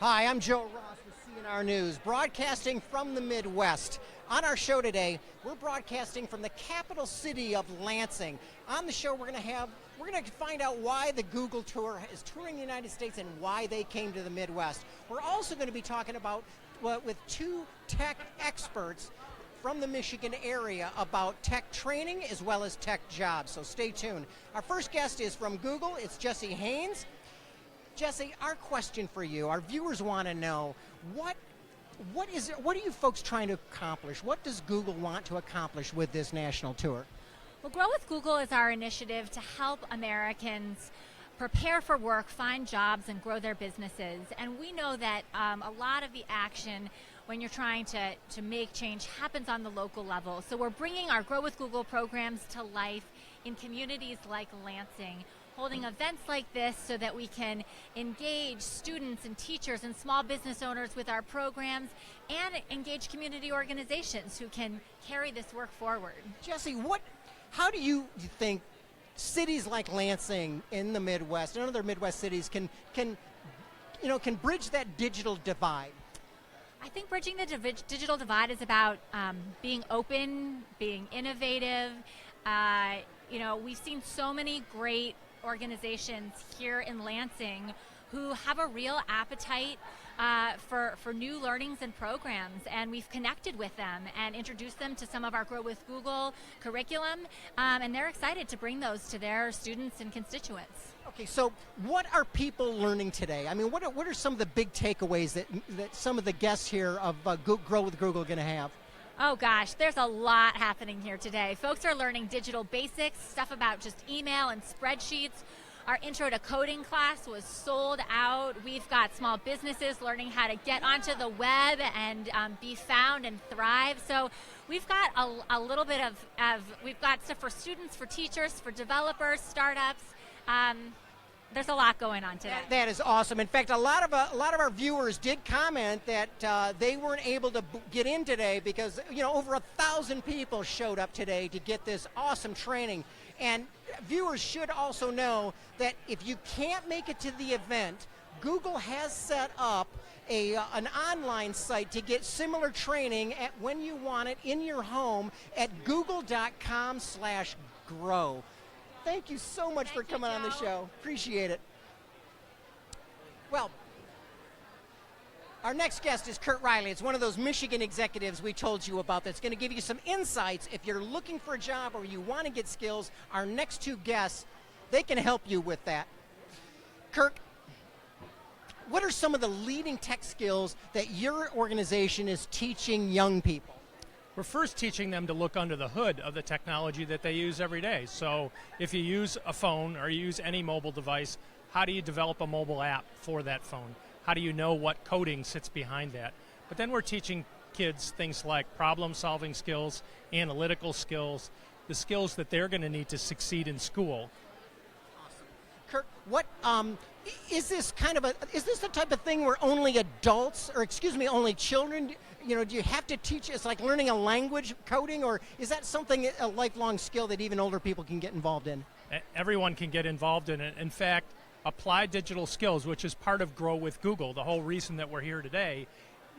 Hi, I'm Joe Ross with CNR News, broadcasting from the Midwest. On our show today, we're broadcasting from the capital city of Lansing. On the show, we're going to find out why the Google tour is touring the United States and why they came to the Midwest. We're also going to be talking about with two tech experts from the Michigan area about tech training as well as tech jobs. So stay tuned. Our first guest is from Google. It's Jesse Haynes. Jesse, our question for you, our viewers want to know, what are you folks trying to accomplish? What does Google want to accomplish with this national tour? Well, Grow with Google is our initiative to help Americans prepare for work, find jobs, and grow their businesses. And we know that a lot of the action when you're trying to make change happens on the local level. So we're bringing our Grow with Google programs to life in communities like Lansing, holding events like this so that we can engage students and teachers and small business owners with our programs and engage community organizations who can carry this work forward. Jesse, how do you think cities like Lansing in the Midwest and other Midwest cities can bridge that digital divide? I think bridging the digital divide is about being open, being innovative. We've seen so many great organizations here in Lansing who have a real appetite for new learnings and programs, and we've connected with them and introduced them to some of our Grow with Google curriculum, and they're excited to bring those to their students and constituents. Okay, so what are people learning today? I mean, what are some of the big takeaways that some of the guests here of Grow with Google are going to have? Oh gosh, there's a lot happening here today. Folks are learning digital basics, stuff about just email and spreadsheets. Our intro to coding class was sold out. We've got small businesses learning how to get onto the web and be found and thrive. So we've got a little bit of we've got stuff for students, for teachers, for developers, startups. There's a lot going on today. That is awesome. In fact, a lot of our viewers did comment that they weren't able to get in today because over 1,000 people showed up today to get this awesome training. And viewers should also know that if you can't make it to the event, Google has set up an online site to get similar training when you want it in your home at google.com/grow. Thank you so much for coming on the show. Appreciate it. Well, our next guest is Kurt Riley. It's one of those Michigan executives we told you about that's going to give you some insights. If you're looking for a job or you want to get skills, our next two guests, they can help you with that. Kirk, what are some of the leading tech skills that your organization is teaching young people? We're first teaching them to look under the hood of the technology that they use every day. So if you use a phone or you use any mobile device, how do you develop a mobile app for that phone? How do you know what coding sits behind that? But then we're teaching kids things like problem-solving skills, analytical skills, the skills that they're going to need to succeed in school. Awesome. Kurt, is this the type of thing where only only children, do you have to teach? It's like learning a language, coding, or is that a lifelong skill that even older people can get involved in? Everyone can get involved in it. In fact, Applied Digital Skills, which is part of Grow with Google, the whole reason that we're here today,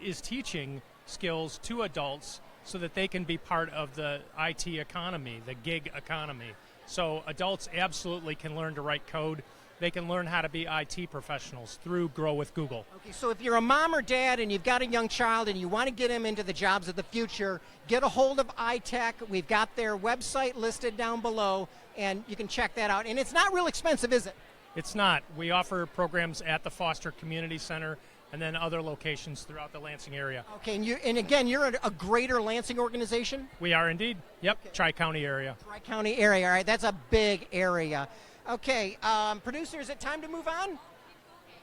is teaching skills to adults so that they can be part of the IT economy, the gig economy. So adults absolutely can learn to write code. They can learn how to be IT professionals through Grow with Google. Okay, so if you're a mom or dad and you've got a young child and you want to get them into the jobs of the future, get a hold of iTech. We've got their website listed down below, and you can check that out. And it's not real expensive, is it? It's not. We offer programs at the Foster Community Center and then other locations throughout the Lansing area. Okay, and again, you're a greater Lansing organization? We are indeed. Yep, okay. Tri-County area. Tri-County area, all right, that's a big area. Okay, producer, is it time to move on?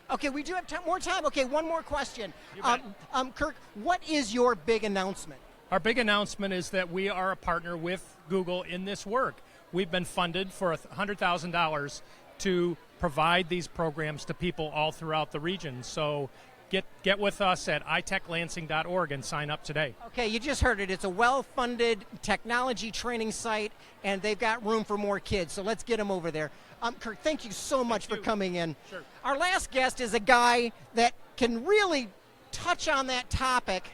Okay, we do have more time. Okay, one more question. Kirk, what is your big announcement? Our big announcement is that we are a partner with Google in this work. We've been funded for $100,000 to provide these programs to people all throughout the region. So get with us at itechlansing.org and sign up today. Okay, you just heard it. It's a well-funded technology training site, and they've got room for more kids, so let's get them over there. Kurt, thank you so much for coming in. Sure. Our last guest is a guy that can really touch on that topic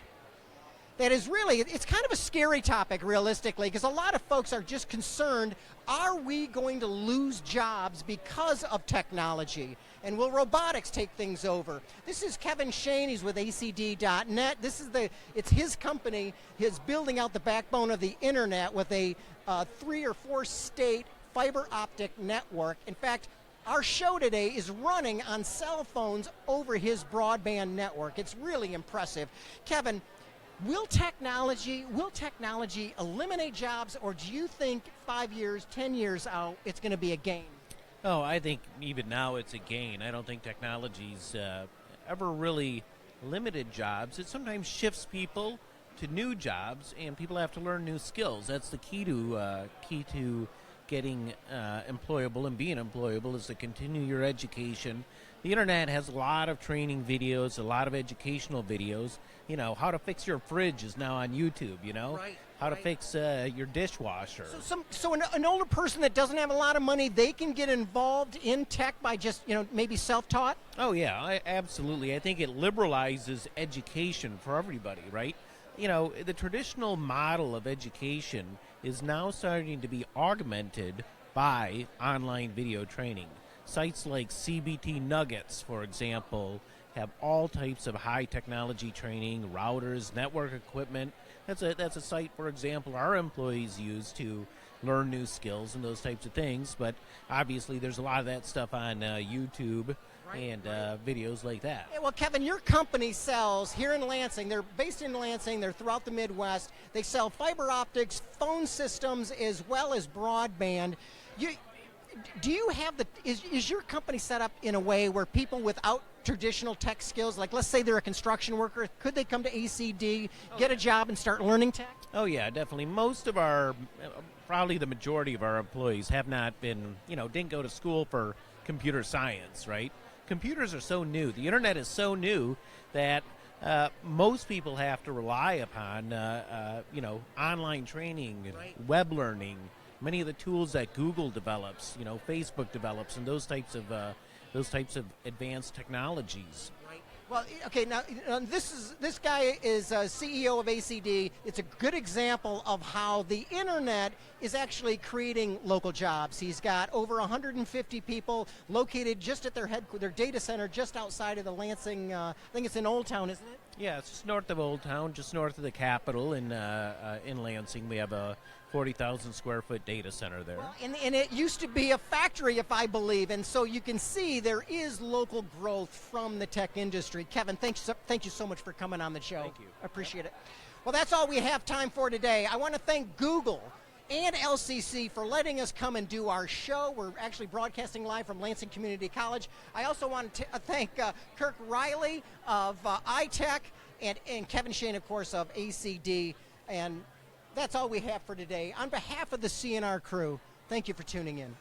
that is really, it's kind of a scary topic realistically, because a lot of folks are just concerned, are we going to lose jobs because of technology? And will robotics take things over? This is Kevin Shane, he's with ACD.net. It's his company, his building out the backbone of the internet with a 3 or 4 state fiber optic network. In fact, our show today is running on cell phones over his broadband network. It's really impressive. Kevin, will technology eliminate jobs, or do you think 5 years, 10 years out, it's going to be a gain? Oh, I think even now it's a gain. I don't think technology's ever really limited jobs. It sometimes shifts people to new jobs, and people have to learn new skills. That's the key to getting employable and being employable, is to continue your education. The internet has a lot of training videos, a lot of educational videos. You know, how to fix your fridge is now on YouTube, you know? Right. How to fix your dishwasher. So an older person that doesn't have a lot of money, they can get involved in tech by just, maybe self-taught? Oh, yeah, absolutely. I think it liberalizes education for everybody, right? You know, the traditional model of education is now starting to be augmented by online video training. Sites like CBT Nuggets, for example, have all types of high technology training, routers, network equipment. That's a site, for example, our employees use to learn new skills and those types of things. But obviously, there's a lot of that stuff on YouTube and videos like that. Yeah, well, Kevin, your company sells here in Lansing. They're based in Lansing. They're throughout the Midwest. They sell fiber optics, phone systems, as well as broadband. Do you have is your company set up in a way where people without traditional tech skills, like let's say they're a construction worker, could they come to ACD, get a job, and start learning tech? Oh, yeah, definitely. Most of our, probably the majority of our employees have not been, didn't go to school for computer science, right? Computers are so new. The internet is so new that most people have to rely upon, online training, web learning, many of the tools that Google develops, Facebook develops, and those types of advanced technologies. Right. Well, okay. Now, this guy is CEO of ACD. It's a good example of how the internet is actually creating local jobs. He's got over 150 people located just at their data center just outside of the Lansing. I think it's in Old Town, isn't it? Yeah, it's just north of Old Town, just north of the Capitol in Lansing. We have a 40,000 square foot data center there. Well, and it used to be a factory, if I believe, and so you can see there is local growth from the tech industry. Kevin, thank you so much for coming on the show. Thank you. I appreciate it. Well, that's all we have time for today. I want to thank Google and LCC for letting us come and do our show. We're actually broadcasting live from Lansing Community College. I also want to thank Kirk Riley of iTech and Kevin Shane, of course, of ACD. And that's all we have for today. On behalf of the CNR crew, thank you for tuning in.